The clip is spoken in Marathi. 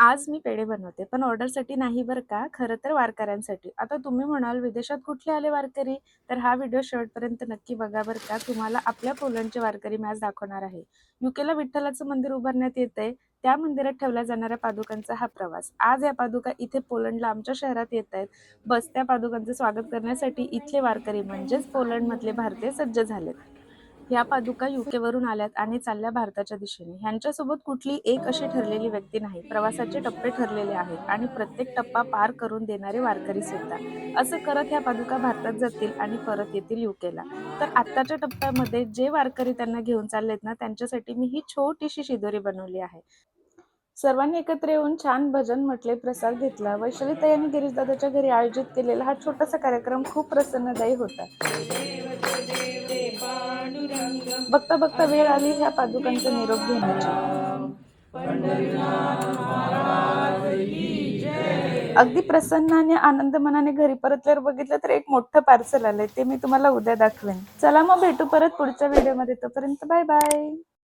आज मी पेढे बनवते, पण ऑर्डरसाठी नाही बरं का, खरं तर वारकऱ्यांसाठी. आता तुम्ही म्हणाल, विदेशात कुठले आले वारकरी? तर हा व्हिडिओ शेवटपर्यंत नक्की बघा बरं का. तुम्हाला आपल्या पोलंडचे वारकरी मी आज दाखवणार आहे. यूकेला विठ्ठलाचं मंदिर उभारण्यात येतंय. त्या मंदिरात ठेवल्या जाणाऱ्या पादुकांचा हा प्रवास. आज या पादुका इथे पोलंडला आमच्या शहरात येतायत. बस त्या पादुकांचं स्वागत करण्यासाठी इथले वारकरी म्हणजेच पोलंडमधले भारतीय सज्ज झालेत. ह्या पादुका यूकेवरून आल्यात आणि चालल्या भारताच्या दिशेने. ह्यांच्यासोबत कुठली एक अशी ठरलेली व्यक्ती नाही. प्रवासाचे टप्पे ठरलेले आहेत आणि प्रत्येक टप्पा पार करून देणारे वारकरी सुद्धा. असं करत ह्या पादुका भारतात जातील आणि परत येतील यूकेला. तर आत्ताच्या टप्प्यामध्ये जे वारकरी त्यांना घेऊन चाललेत ना, त्यांच्यासाठी मी ही छोटीशी शिदोरी बनवली आहे. सर्वांनी एकत्र येऊन छान भजन म्हटले, प्रसाद घेतला. वैशालीताई आणि गिरीशदादाच्या घरी आयोजित केलेला हा छोटासा कार्यक्रम खूप प्रसन्नदायी होता. बघता बघता वेळ आली ह्या पादुकांचा निरोप घेण्याची. अगदी प्रसन्न आणि आनंद मनाने घरी परतल्यावर बघितलं तर एक मोठं पार्सल आलंय. ते मी तुम्हाला उद्या दाखवेन. चला मग भेटू परत पुढच्या व्हिडिओमध्ये. तोपर्यंत बाय बाय.